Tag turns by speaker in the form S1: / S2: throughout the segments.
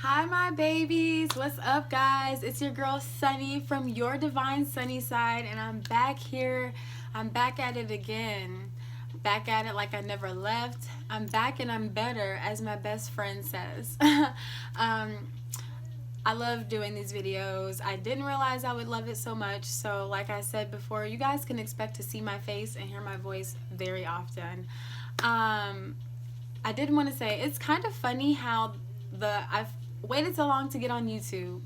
S1: Hi my babies, what's up guys? It's your girl Sunny from Your Divine Sunny Side, and I'm back here. I'm back at it again. Back at it like I never left. I'm back and I'm better, as my best friend says. I love doing these videos. I didn't realize I would love it so much, so like I said before, you guys can expect to see my face and hear my voice very often. I did want to say, it's kind of funny how I've waited so long to get on YouTube,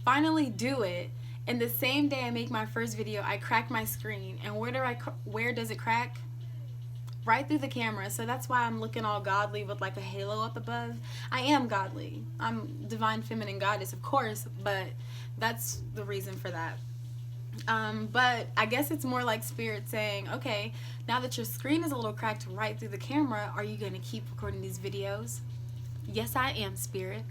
S1: finally do it, and the same day I make my first video, I crack my screen. And where does it crack? Right through the camera. So that's why I'm looking all godly with like a halo up above. I am godly. I'm divine feminine goddess, of course, but that's the reason for that. But I guess it's more like spirit saying, okay, now that your screen is a little cracked right through the camera, are you going to keep recording these videos? Yes, I am, spirit.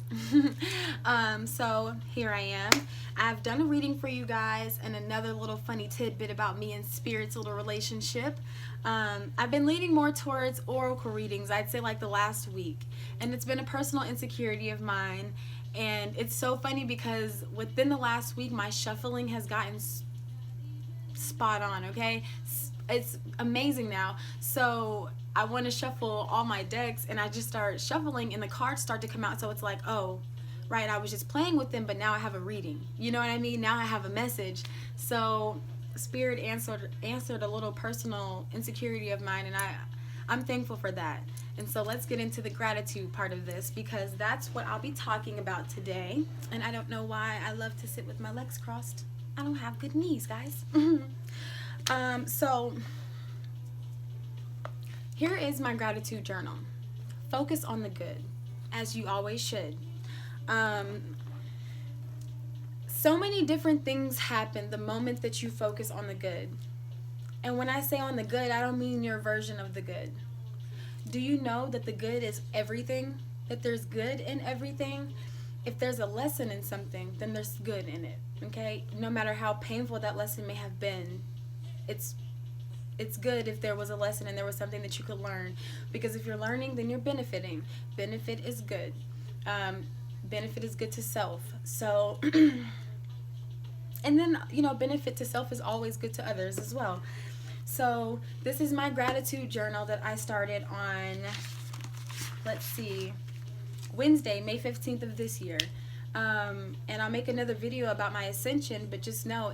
S1: So here I am. I've done a reading for you guys, and another little funny tidbit about me and spirit's little relationship. I've been leaning more towards oracle readings, I'd say like the last week, and it's been a personal insecurity of mine. And it's so funny because within the last week, my shuffling has gotten spot on, okay? It's amazing now. So I want to shuffle all my decks, and I just start shuffling and the cards start to come out. So it's like, oh, right, I was just playing with them, but now I have a reading. You know what I mean? Now I have a message. So spirit answered a little personal insecurity of mine, and I'm thankful for that. And so let's get into the gratitude part of this, because that's what I'll be talking about today. And I don't know why I love to sit with my legs crossed. I don't have good knees, guys. So here is my gratitude journal. Focus on the good, as you always should. So many different things happen the moment that you focus on the good. And when I say on the good, I don't mean your version of the good. Do you know that the good is everything? That there's good in everything? If there's a lesson in something, then there's good in it, okay? No matter how painful that lesson may have been, it's good if there was a lesson and there was something that you could learn. Because if you're learning, then you're benefiting. Benefit is good. Benefit is good to self. So, and then, you know, benefit to self is always good to others as well. So this is my gratitude journal that I started on, let's see, Wednesday, May 15th of this year. And I'll make another video about my ascension, but just know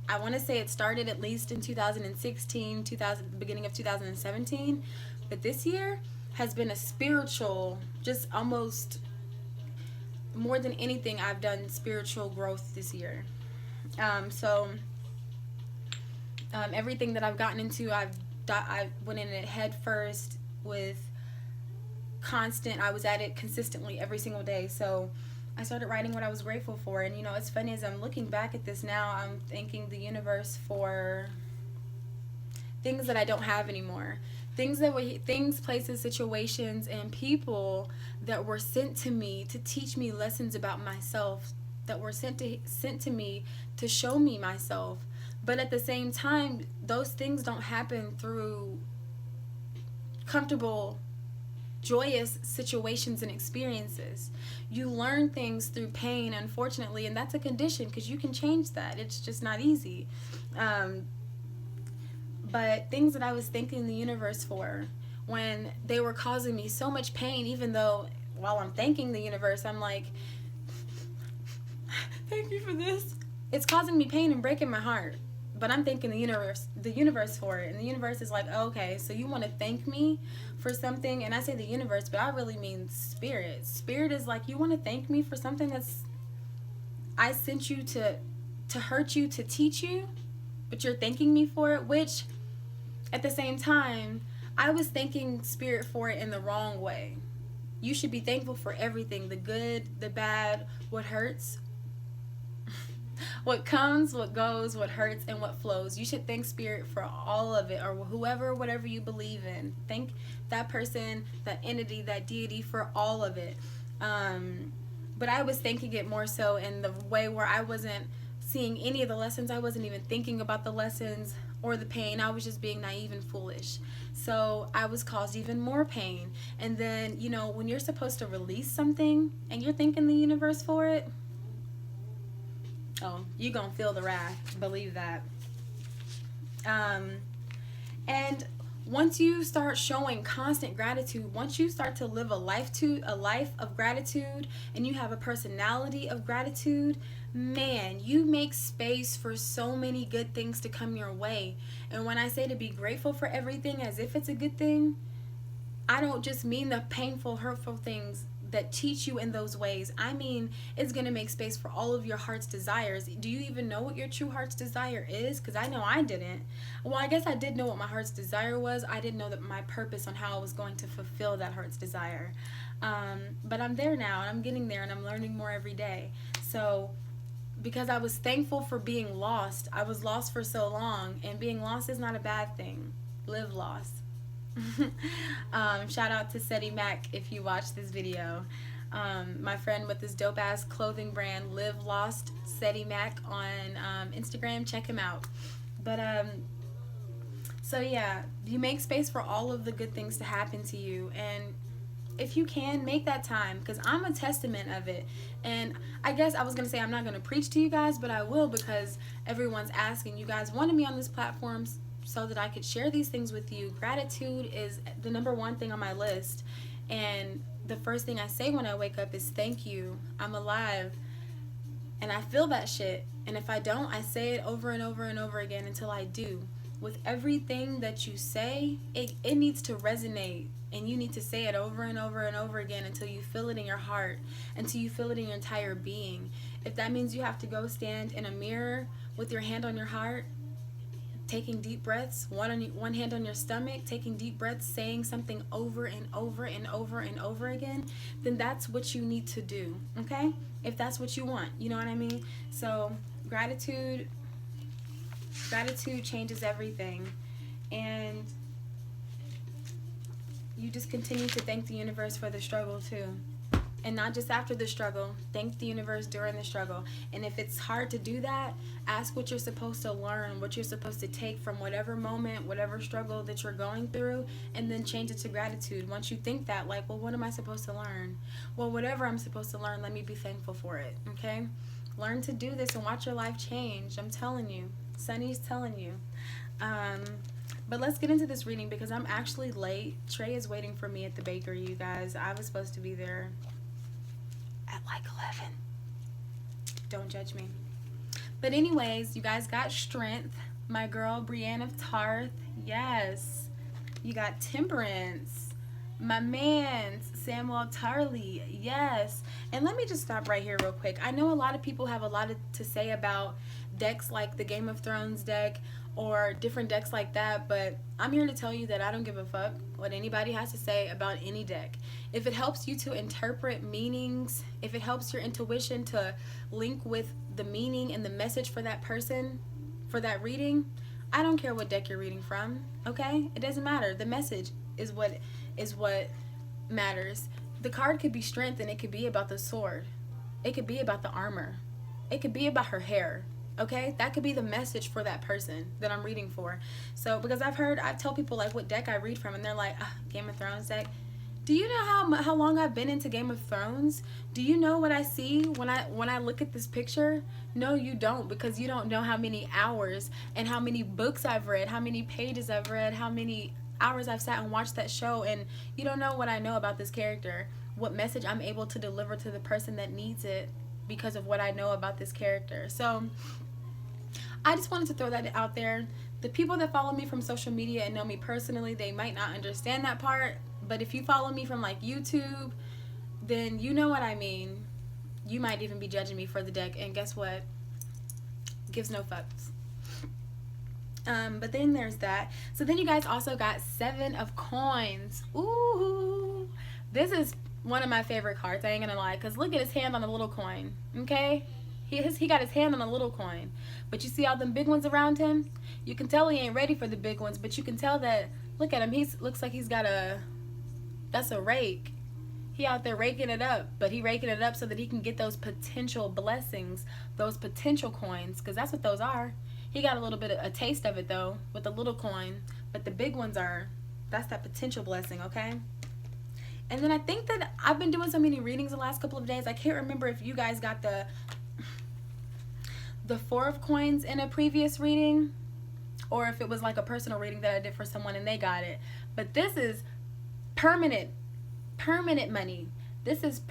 S1: I want to say it started at least in 2016, beginning of 2017, but this year has been a spiritual, just almost more than anything, I've done spiritual growth this year. Everything that I've gotten into, I went in it head first with I was at it consistently every single day. So I started writing what I was grateful for. And you know, it's funny, as I'm looking back at this now, I'm thanking the universe for things that I don't have anymore. Things, places, situations, and people that were sent to me to teach me lessons about myself, that were sent to me to show me myself. But at the same time, those things don't happen through comfortable, joyous situations and experiences. You learn things through pain, unfortunately, and that's a condition, because you can change that. It's just not easy. But things that I was thanking the universe for, when they were causing me so much pain, even though while I'm thanking the universe, I'm like, thank you for this. It's causing me pain and breaking my heart. But I'm thanking the universe for it. And the universe is like, oh, okay, so you want to thank me for something? And I say the universe, but I really mean spirit. Spirit is like, you want to thank me for something that's, I sent you to hurt you, to teach you, but you're thanking me for it, which at the same time, I was thanking spirit for it in the wrong way. You should be thankful for everything, the good, the bad, what hurts, what comes, what goes, what hurts, and what flows. You should thank spirit for all of it, or whoever, whatever you believe in. Thank that person, that entity, that deity for all of it. But I was thanking it more so in the way where I wasn't seeing any of the lessons. I wasn't even thinking about the lessons. or the pain. I was just being naive and foolish. So I was caused even more pain. And then, you know, when you're supposed to release something and you're thanking the universe for it, oh, you're going to feel the wrath. Believe that. And once you start showing constant gratitude, once you start to live a life of gratitude, and you have a personality of gratitude, man, you make space for so many good things to come your way. And when I say to be grateful for everything as if it's a good thing, I don't just mean the painful, hurtful things that teach you in those ways. I mean, it's going to make space for all of your heart's desires. Do you even know what your true heart's desire is? Because I know I didn't. Well, I guess I did know what my heart's desire was. I didn't know that my purpose on how I was going to fulfill that heart's desire. But I'm there now, and I'm getting there, and I'm learning more every day. So because I was thankful for being lost, I was lost for so long, and being lost is not a bad thing. Live lost. Shout out to Seti Mac if you watch this video. My friend with this dope ass clothing brand, Live Lost Seti Mac on Instagram. Check him out. But so yeah, you make space for all of the good things to happen to you, and if you can, make that time, because I'm a testament of it. And I guess I was gonna say I'm not gonna preach to you guys, but I will, because everyone's asking. You guys wanted me on this platform so that I could share these things with you. Gratitude is the number one thing on my list, and the first thing I say when I wake up is thank you. I'm alive, and I feel that shit. And if I don't, I say it over and over and over again until I do. With everything that you say, it needs to resonate, and you need to say it over and over and over again until you feel it in your heart, until you feel it in your entire being. If that means you have to go stand in a mirror with your hand on your heart, taking deep breaths, one hand on your stomach, taking deep breaths, saying something over and over and over and over again, then that's what you need to do, okay? If that's what you want, you know what I mean? So gratitude changes everything, and you just continue to thank the universe for the struggle too. And not just after the struggle, thank the universe during the struggle. And if it's hard to do that, ask what you're supposed to learn, what you're supposed to take from whatever moment, whatever struggle that you're going through, and then change it to gratitude. Once you think that, like, well, what am I supposed to learn? Well, whatever I'm supposed to learn, let me be thankful for it, okay? Learn to do this and watch your life change. I'm telling you. Sunny's telling you. But let's get into this reading, because I'm actually late. Trey is waiting for me at the bakery, you guys. I was supposed to be there at like 11. Don't judge me. But anyways, you guys got Strength, my girl Brienne of Tarth. Yes. You got Temperance, my man Samuel Tarley. Yes. And let me just stop right here real quick. I know a lot of people have a lot to say about decks like the Game of Thrones deck or different decks like that, but I'm here to tell you that I don't give a fuck what anybody has to say about any deck. If it helps you to interpret meanings, if it helps your intuition to link with the meaning and the message for that person, for that reading, I don't care what deck you're reading from, okay? It doesn't matter. The message is what matters. The card could be Strength, and it could be about the sword. It could be about the armor. It could be about her hair. Okay, that could be the message for that person that I'm reading for. So, because I tell people like what deck I read from, and they're like, Game of Thrones deck. Do you know how long I've been into Game of Thrones? Do you know what I see when I look at this picture? No, you don't, because you don't know how many hours and how many books I've read, how many pages I've read, how many hours I've sat and watched that show, and you don't know what I know about this character, what message I'm able to deliver to the person that needs it because of what I know about this character. So I just wanted to throw that out there. The people that follow me from social media and know me personally, they might not understand that part, but if you follow me from like YouTube, then you know what I mean. You might even be judging me for the deck, and guess what? Gives no fucks. But then there's that. So then you guys also got 7 of Coins. Ooh, this is one of my favorite cards, I ain't gonna lie, because look at his hand on a little coin, okay? He got his hand on a little coin, but you see all them big ones around him? You can tell he ain't ready for the big ones, but you can tell that, look at him, looks like he's got that's a rake. He out there raking it up, but he raking it up so that he can get those potential blessings, those potential coins, because that's what those are. He got a little bit of a taste of it though with the little coin, but the big ones that's that potential blessing, okay? And then I think that I've been doing so many readings the last couple of days. I can't remember if you guys got the Four of Coins in a previous reading, or if it was like a personal reading that I did for someone and they got it. But this is permanent money. This is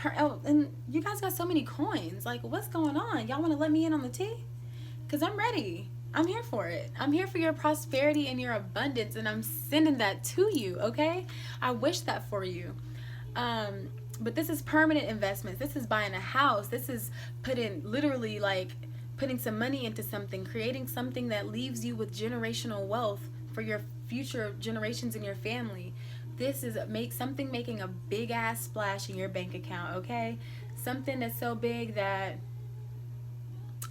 S1: and you guys got so many coins. Like, what's going on? Y'all want to let me in on the tea? Because I'm ready. I'm here for it. I'm here for your prosperity and your abundance, and I'm sending that to you, okay? I wish that for you. But this is permanent investments. This is buying a house. This is literally like putting some money into something, creating something that leaves you with generational wealth for your future generations in your family. This is making a big ass splash in your bank account, okay? Something that's so big that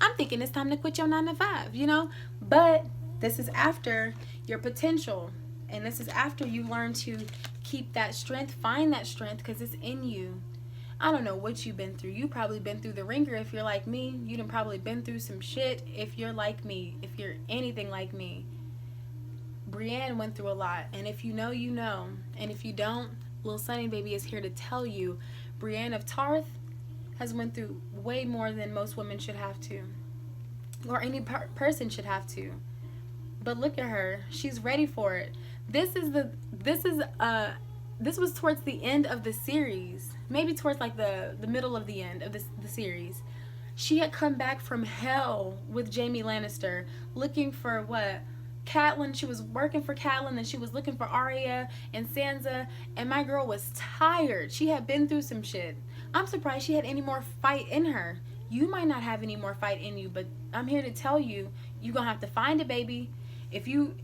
S1: I'm thinking it's time to quit your 9 to 5, you know? But this is after your potential. And this is after you learn to keep that strength, find that strength, because it's in you. I don't know what you've been through. You probably been through the ringer if you're like me. You done probably been through some shit if you're like me. If you're anything like me. Brienne went through a lot. And if you know, you know. And if you don't, Lil Sunny Baby is here to tell you. Brienne of Tarth has went through way more than most women should have to. Or any person should have to. But look at her. She's ready for it. This was towards the end of the series. Maybe towards like the middle of the end of the series. She had come back from hell with Jaime Lannister, looking for what? Catelyn. She was working for Catelyn, and she was looking for Arya and Sansa, and my girl was tired. She had been through some shit. I'm surprised she had any more fight in her. You might not have any more fight in you, but I'm here to tell you, you're gonna have to find it, baby. If you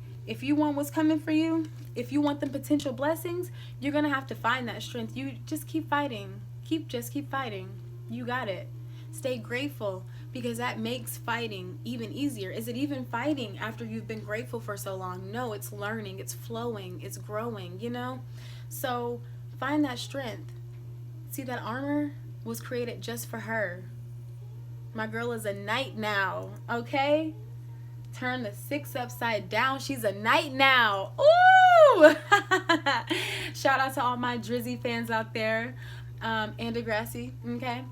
S1: want what's coming for you, if you want the potential blessings, you're gonna have to find that strength. You just keep fighting. Just keep fighting. You got it. Stay grateful, because that makes fighting even easier. Is it even fighting after you've been grateful for so long? No, it's learning, it's flowing, it's growing, you know? So find that strength. See, that armor was created just for her. My girl is a knight now, okay? Turn the 6 upside down. She's a knight now. Ooh! Shout out to all my Drizzy fans out there. And Degrassi, okay?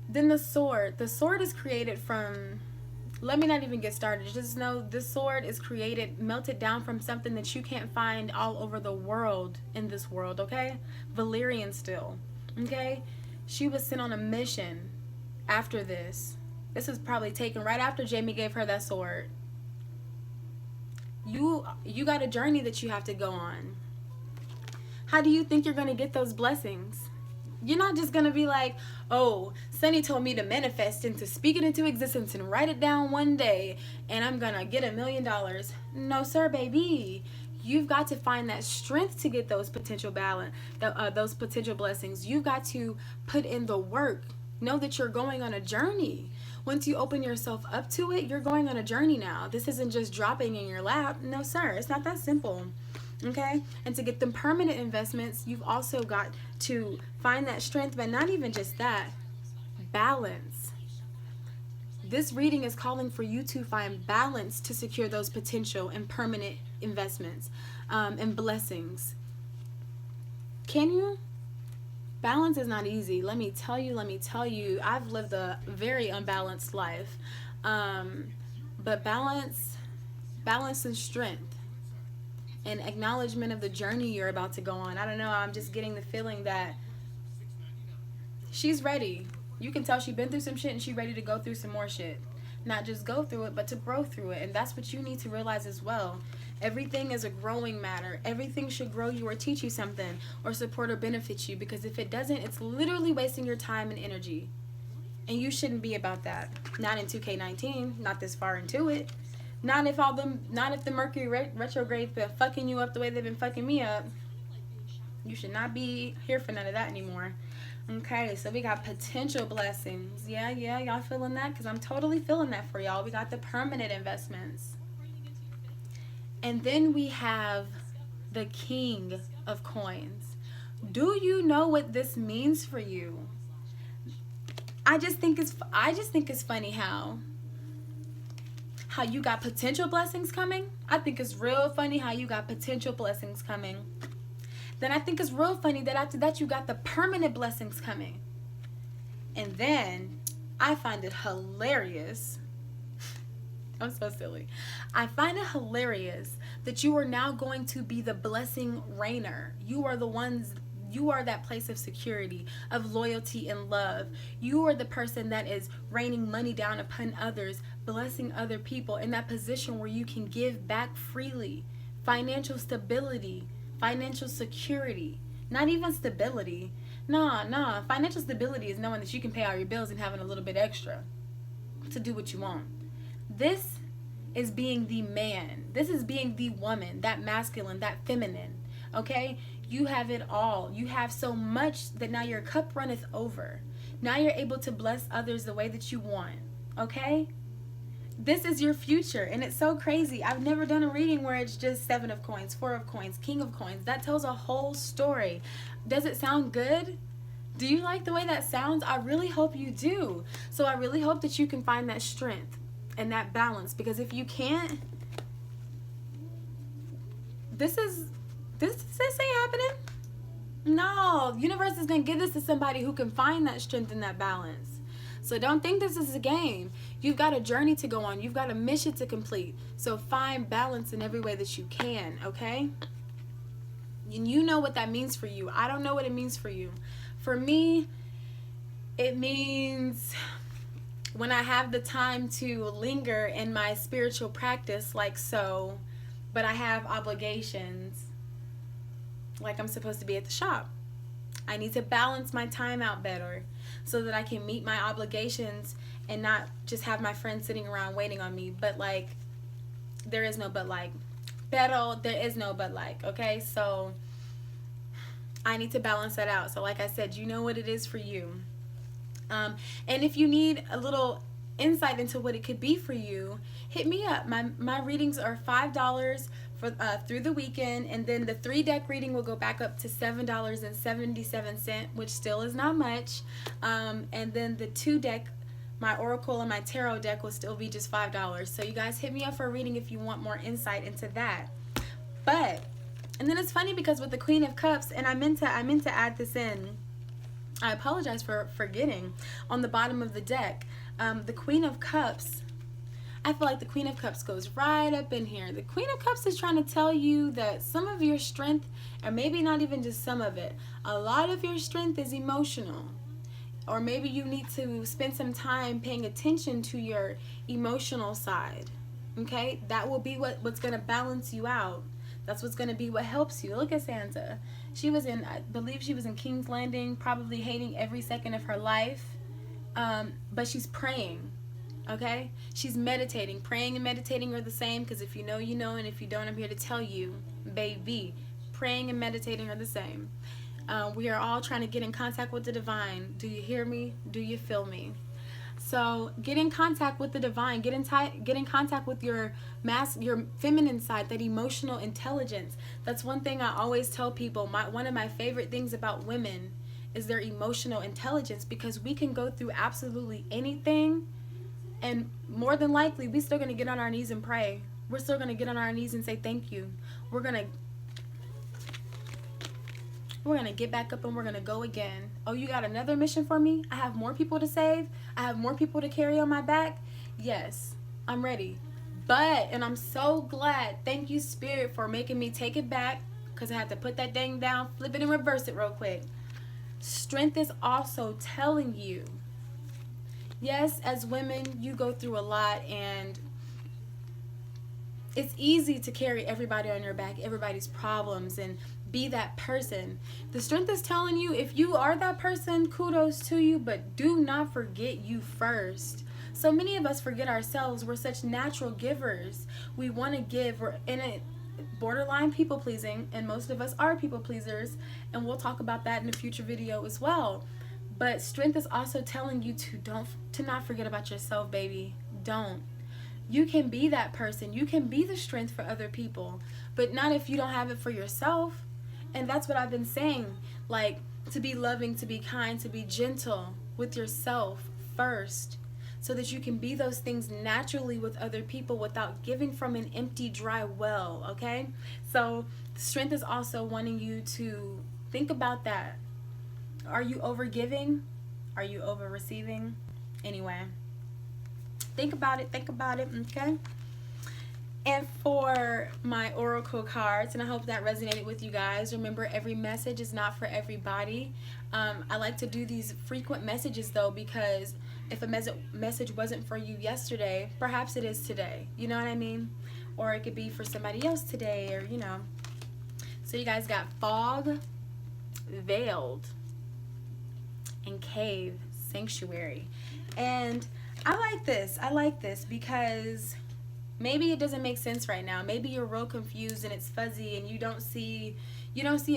S1: Then the sword. The sword is created from... Let me not even get started. Just know this sword is created, melted down from something that you can't find all over the world in this world, okay? Valyrian steel, okay? She was sent on a mission after this. This was probably taken right after Jaime gave her that sword. You got a journey that you have to go on. How do you think you're going to get those blessings? You're not just going to be like, oh, Sunny told me to manifest and to speak it into existence and write it down one day and I'm going to get $1 million. No, sir, baby. You've got to find that strength to get those potential those potential blessings. You've got to put in the work. Know that you're going on a journey. Once you open yourself up to it, you're going on a journey now. This isn't just dropping in your lap. No, sir. It's not that simple. Okay? And to get them permanent investments, you've also got to find that strength, but not even just that. Balance. This reading is calling for you to find balance to secure those potential and permanent investments and blessings. Can you? Balance is not easy. Let me tell you, I've lived a very unbalanced life. But balance and strength and acknowledgement of the journey you're about to go on. I don't know, I'm just getting the feeling that she's ready. You can tell she's been through some shit and she's ready to go through some more shit. Not just go through it, but to grow through it. And that's what you need to realize as well. Everything is a growing matter. Everything should grow you or teach you something or support or benefit you, because if it doesn't, it's literally wasting your time and energy. And you shouldn't be about that. Not in 2K19, not this far into it. Not if the Mercury retrograde's been fucking you up the way they've been fucking me up. You should not be here for none of that anymore. Okay, so we got potential blessings. Yeah, y'all feeling that? Because I'm totally feeling that for y'all. We got the permanent investments. And then we have the King of Coins. Do you know what this means for you? I just think it's funny how how you got potential blessings coming. I think it's real funny how you got potential blessings coming. Then I think it's real funny that after that you got the permanent blessings coming. And then I find it hilarious. I'm so silly. I find it hilarious that you are now going to be the blessing rainer. You are the ones, you are that place of security, of loyalty and love. You are the person that is raining money down upon others, blessing other people in that position where you can give back freely. Financial stability, financial security, not even stability. Nah. Financial stability is knowing that you can pay all your bills and having a little bit extra to do what you want. This is being the man. This is being the woman, that masculine, that feminine. Okay? You have it all. You have so much that now your cup runneth over. Now you're able to bless others the way that you want. Okay? This is your future, and it's so crazy. I've never done a reading where it's just 7 of coins, 4 of coins, king of coins. That tells a whole story. Does it sound good? Do you like the way that sounds? I really hope you do. So I really hope that you can find that strength and that balance, because if you can't, this ain't happening. No, universe is going to give this to somebody who can find that strength and that balance. So don't think this is a game. You've got a journey to go on. You've got a mission to complete. So find balance in every way that you can, okay? And you know what that means for you. I don't know what it means for you. For me, it means when I have the time to linger in my spiritual practice like so, but I have obligations, like I'm supposed to be at the shop. I need to balance my time out better so that I can meet my obligations and not just have my friends sitting around waiting on me. But like, there is no but like. Pero there is no but like, okay? So I need to balance that out. So like I said, you know what it is for you. And if you need a little insight into what it could be for you, hit me up. My readings are $5 for through the weekend, and then the 3-deck reading will go back up to $7.77, which still is not much. And then the 2-deck, my oracle and my tarot deck, will still be just $5. So you guys hit me up for a reading if you want more insight into that. And then it's funny because with the Queen of Cups, and I meant to add this in. I apologize for forgetting. On the bottom of the deck, the Queen of Cups, I feel like the Queen of Cups goes right up in here. The Queen of Cups is trying to tell you that some of your strength, or maybe not even just some of it, a lot of your strength is emotional. Or maybe you need to spend some time paying attention to your emotional side. Okay? That will be what's going to balance you out. That's what's going to be what helps you. Look at Santa. She was in, I believe she was in King's Landing, probably hating every second of her life. But she's praying. Okay? She's meditating. Praying and meditating are the same, because if you know, you know, and if you don't, I'm here to tell you, baby, praying and meditating are the same. We are all trying to get in contact with the divine. Do you hear me? Do you feel me? So get in contact with the divine. Get in contact with your feminine side, that emotional intelligence. That's one thing I always tell people. One of my favorite things about women is their emotional intelligence, because we can go through absolutely anything, and more than likely we're still going to get on our knees and pray. We're still going to get on our knees and say thank you. We're going to get back up and we're going to go again. Oh, you got another mission for me? I have more people to save. I have more people to carry on my back. Yes, I'm ready. And I'm so glad. Thank you, Spirit, for making me take it back, because I had to put that thing down, flip it, and reverse it real quick. Strength is also telling you, yes, as women, you go through a lot, and it's easy to carry everybody on your back, everybody's problems, and be that person. The strength is telling you, if you are that person, kudos to you, but do not forget you first. So many of us forget ourselves. We're such natural givers. We want to give. We're in a borderline people pleasing, and most of us are people pleasers, and we'll talk about that in a future video as well. But strength is also telling you to not forget about yourself, baby. Don't. You can be that person. You can be the strength for other people, but not if you don't have it for yourself. And that's what I've been saying, like, to be loving, to be kind, to be gentle with yourself first, so that you can be those things naturally with other people without giving from an empty, dry well, okay? So strength is also wanting you to think about that. Are you over giving? Are you over receiving? Anyway, think about it, okay? And for my oracle cards, and I hope that resonated with you guys, remember, every message is not for everybody. I like to do these frequent messages though, because if a message wasn't for you yesterday, perhaps it is today. You know what I mean? Or it could be for somebody else today, or you know. So you guys got fog, veiled, and cave, sanctuary. And I like this because maybe it doesn't make sense right now. Maybe you're real confused and it's fuzzy and you don't see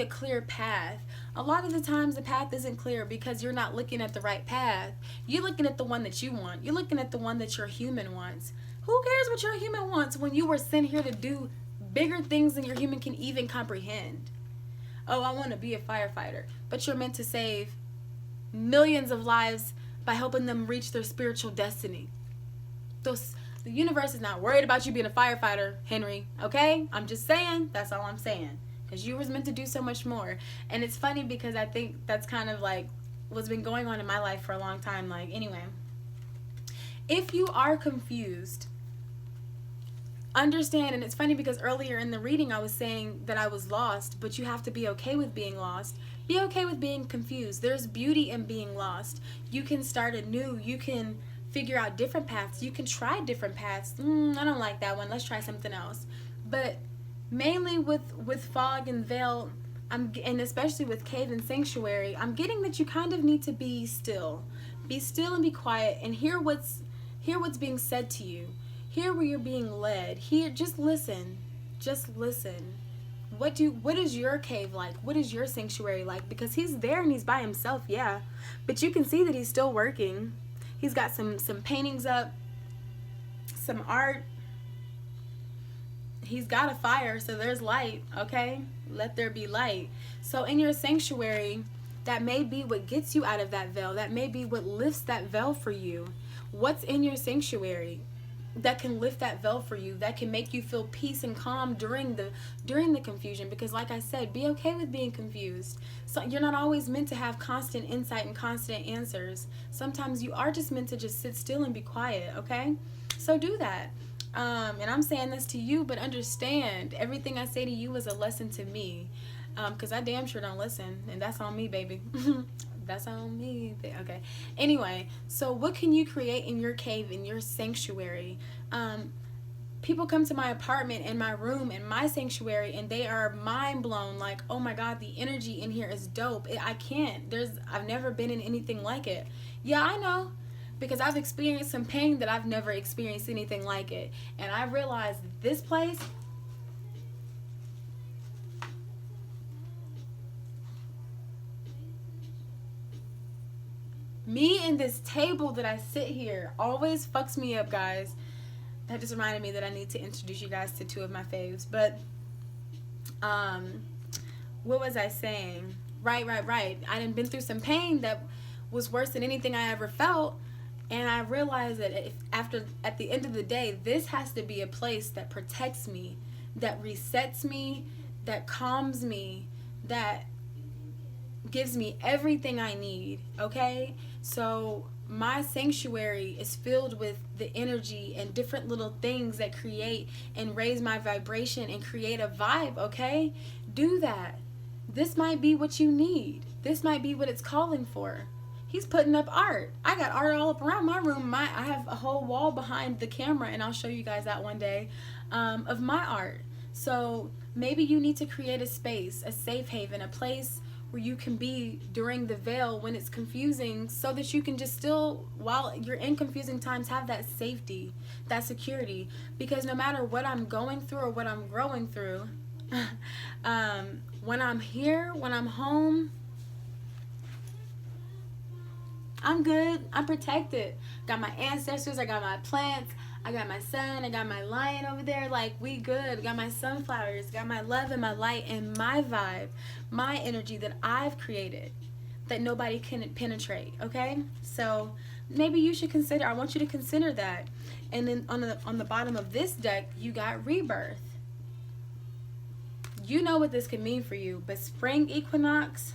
S1: a clear path. A lot of the times the path isn't clear because you're not looking at the right path. You're looking at the one that you want. You're looking at the one that your human wants. Who cares what your human wants when you were sent here to do bigger things than your human can even comprehend? Oh, I want to be a firefighter. But you're meant to save millions of lives by helping them reach their spiritual destiny. The universe is not worried about you being a firefighter, Henry, okay? I'm just saying. That's all I'm saying. Because you was meant to do so much more. And it's funny because I think that's kind of like what's been going on in my life for a long time. Like, anyway, if you are confused, understand, and it's funny because earlier in the reading I was saying that I was lost, but you have to be okay with being lost. Be okay with being confused. There's beauty in being lost. You can start anew. You can figure out different paths. You can try different paths. I don't like that one. Let's try something else. But mainly with fog and veil, and especially with cave and sanctuary, I'm getting that you kind of need to be still. Be still and be quiet and hear what's being said to you. Hear where you're being led. Hear, just listen. Just listen. What is your cave like? What is your sanctuary like? Because he's there and he's by himself, yeah. But you can see that he's still working. He's got some paintings up, some art. He's got a fire, so there's light, okay? Let there be light. So in your sanctuary, that may be what gets you out of that veil. That may be what lifts that veil for you. What's in your sanctuary that can lift that veil for you, that can make you feel peace and calm during the confusion? Because like I said, be okay with being confused. So you're not always meant to have constant insight and constant answers. Sometimes you are just meant to just sit still and be quiet, okay? So do that. And I'm saying this to you, but understand, everything I say to you is a lesson to me, because I damn sure don't listen, and that's on me, baby. That's on me. Okay. Anyway, so what can you create in your cave, in your sanctuary? People come to my apartment and my room and my sanctuary, and they are mind blown. Like, oh my God, the energy in here is dope. I've never been in anything like it. Yeah, I know. Because I've experienced some pain that I've never experienced anything like it. And I realized this place, me and this table that I sit here always fucks me up, guys. That just reminded me that I need to introduce you guys to two of my faves. But, what was I saying? Right. I done been through some pain that was worse than anything I ever felt. And I realized that at the end of the day, this has to be a place that protects me, that resets me, that calms me, that gives me everything I need, okay? So my sanctuary is filled with the energy and different little things that create and raise my vibration and create a vibe, okay? Do that. This might be what you need. This might be what it's calling for. He's putting up art. I got art all up around my room. I have a whole wall behind the camera, and I'll show you guys that one day, of my art. So maybe you need to create a space, a safe haven, a place where you can be during the veil when it's confusing, so that you can just still, while you're in confusing times, have that safety, that security. Because no matter what I'm going through or what I'm growing through, when I'm here, when I'm home, I'm good. I'm protected. Got my ancestors. I got my plants. I got my sun. I got my lion over there. Like, we good. Got my sunflowers. Got my love and my light and my vibe. My energy that I've created that nobody can penetrate. Okay? So maybe you should consider, I want you to consider that. And then on the bottom of this deck, you got rebirth. You know what this could mean for you, but spring equinox,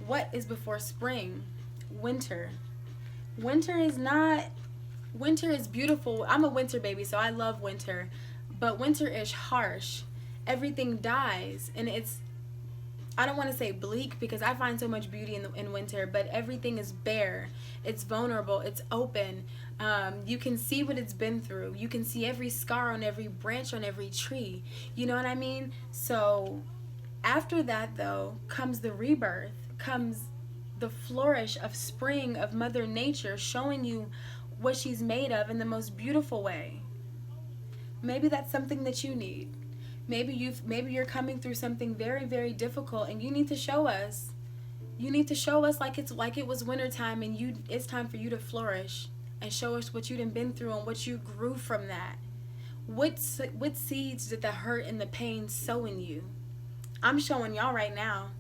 S1: what is before spring? Winter. Winter is beautiful. I'm a winter baby, so I love winter. But winter is harsh. Everything dies, and I don't want to say bleak because I find so much beauty in winter, but everything is bare. It's vulnerable. It's open. You can see what it's been through. You can see every scar on every branch, on every tree. You know what I mean? So after that, though, comes the rebirth, comes the flourish of spring, of Mother Nature showing you what she's made of in the most beautiful way. Maybe that's something that you need. Maybe you're coming through something very, very difficult, and you need to show us. You need to show us like it was wintertime, and it's time for you to flourish, and show us what you've been through and what you grew from that. What seeds did the hurt and the pain sow in you? I'm showing y'all right now.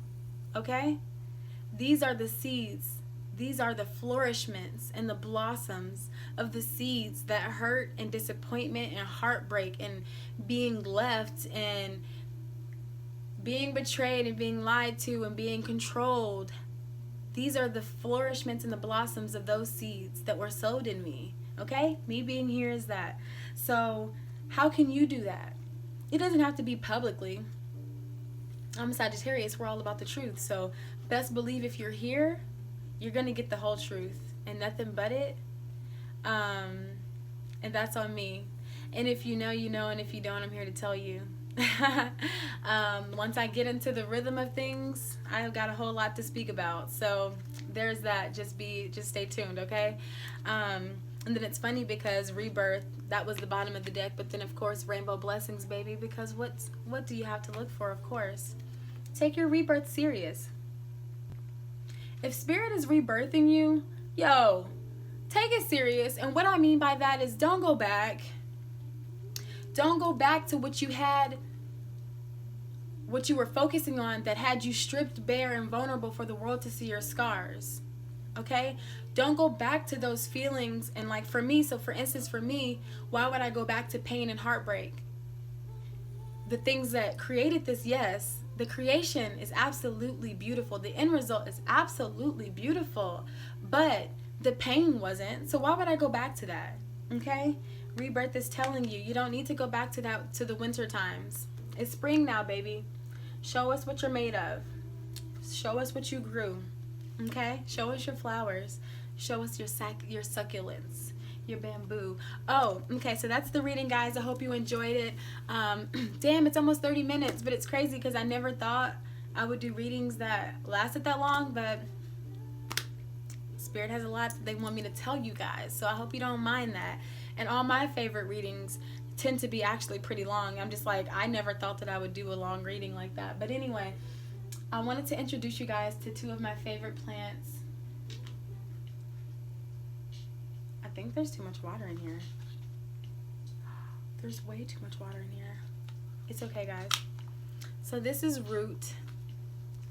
S1: Okay? These are the seeds. These are the flourishments and the blossoms of the seeds that hurt and disappointment and heartbreak and being left and being betrayed and being lied to and being controlled. These are the flourishments and the blossoms of those seeds that were sowed in me. Okay? Me being here is that. So how can you do that? It doesn't have to be publicly. I'm a Sagittarius. We're all about the truth. So best believe if you're here, you're going to get the whole truth and nothing but it. And that's on me. And if you know, you know. And if you don't, I'm here to tell you. Once I get into the rhythm of things, I've got a whole lot to speak about. So there's that. Just stay tuned, okay? And then it's funny because rebirth, that was the bottom of the deck. But then, of course, rainbow blessings, baby. Because what do you have to look for, of course? Take your rebirth serious. If spirit is rebirthing you, yo, take it serious. And what I mean by that is don't go back. Don't go back to what you had, what you were focusing on that had you stripped bare and vulnerable for the world to see your scars. Okay? Don't go back to those feelings. And like for me, so for instance, for me, why would I go back to pain and heartbreak? The things that created this, yes, the creation is absolutely beautiful. The end result is absolutely beautiful. But the pain wasn't. So why would I go back to that? Okay? Rebirth is telling you, you don't need to go back to that, to the winter times. It's spring now, baby. Show us what you're made of. Show us what you grew. Okay? Show us your flowers. Show us your succulents, your bamboo. Oh, okay, so that's the reading, guys. I hope you enjoyed it. Damn, it's almost 30 minutes, but it's crazy because I never thought I would do readings that lasted that long, but Spirit has a lot that they want me to tell you guys, so I hope you don't mind that. And all my favorite readings tend to be actually pretty long. I'm just like, I never thought that I would do a long reading like that. But anyway, I wanted to introduce you guys to two of my favorite plants. I think there's too much water in here. There's way too much water in here. It's okay, guys. So this is Root.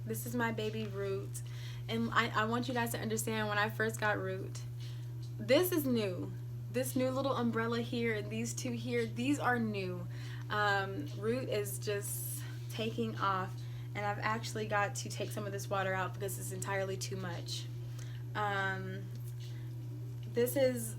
S1: This is my baby Root. And I want you guys to understand, when I first got Root, this is new. This new little umbrella here and these two here, these are new. Root is just taking off. And I've actually got to take some of this water out because it's entirely too much. This is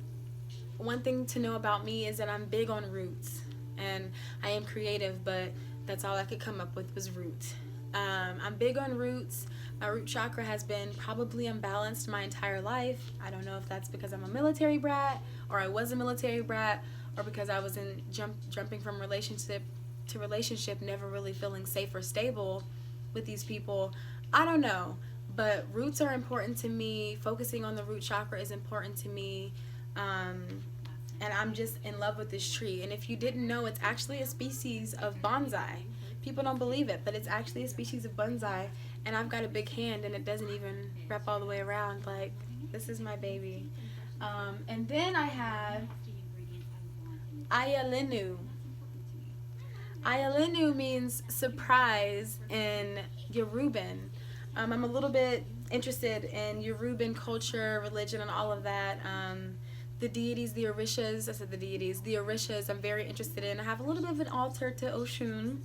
S1: one thing to know about me, is that I'm big on roots. And I am creative, but that's all I could come up with was root. I'm big on roots. My root chakra has been probably unbalanced my entire life. I don't know if that's because I'm a military brat, or I was a military brat, or because I was in jumping from relationship to relationship, never really feeling safe or stable with these people. I don't know, but roots are important to me. Focusing on the root chakra is important to me. And I'm just in love with this tree. And if you didn't know, it's actually a species of bonsai. People don't believe it, but it's actually a species of bonsai. And I've got a big hand, and it doesn't even wrap all the way around. Like, this is my baby. And then I have Ayalinu. Ayalinu means surprise in Yoruban. I'm a little bit interested in Yoruban culture, religion, and all of that. The deities, the Orishas, I said the deities, the Orishas I'm very interested in. I have a little bit of an altar to Oshun.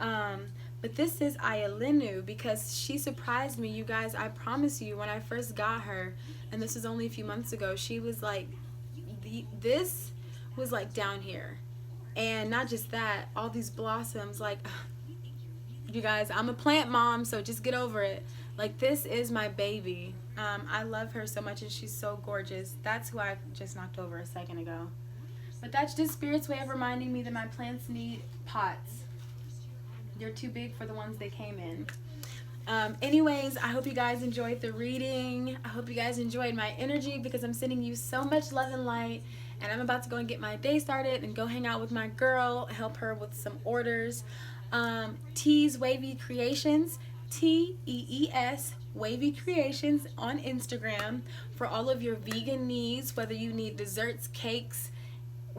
S1: But this is Ayalinu because she surprised me, you guys. I promise you, when I first got her, and this was only a few months ago, she was like, this was like down here. And not just that, all these blossoms, like, you guys, I'm a plant mom, so just get over it. Like, this is my baby. I love her so much, and she's so gorgeous. That's who I just knocked over a second ago. But that's just Spirit's way of reminding me that my plants need pots. They're too big for the ones they came in. Anyways, I hope you guys enjoyed the reading. I hope you guys enjoyed my energy because I'm sending you so much love and light. And I'm about to go and get my day started and go hang out with my girl, help her with some orders. Tees Wavy Creations, Tees Wavy Creations on Instagram for all of your vegan needs, whether you need desserts, cakes,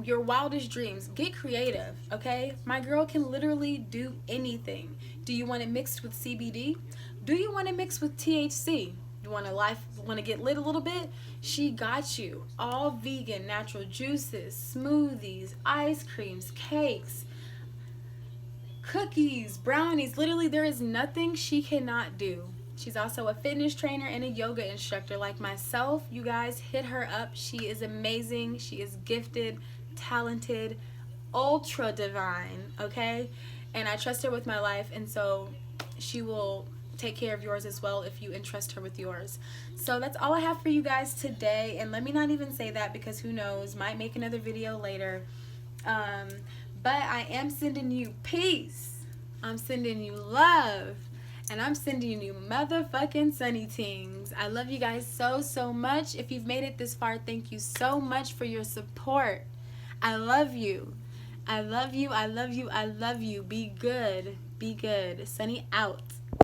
S1: your wildest dreams. Get creative, okay? My girl can literally do anything. Do you want it mixed with CBD? Do you want it mixed with THC? You want to get lit a little bit? She got you. All vegan, natural juices, smoothies, ice creams, cakes, cookies, brownies. Literally, there is nothing she cannot do. She's also a fitness trainer and a yoga instructor like myself. You guys, hit her up. She is amazing. She is gifted, talented, ultra divine, okay? And I trust her with my life, and so she will take care of yours as well if you entrust her with yours. So that's all I have for you guys today, and let me not even say that because who knows, might make another video later. But I am sending you peace, I'm sending you love, and I'm sending you motherfucking sunny tings. I love you guys so much. If you've made it this far, thank you so much for your support. I love you. I love you. I love you. I love you. Be good. Be good. Sunny out.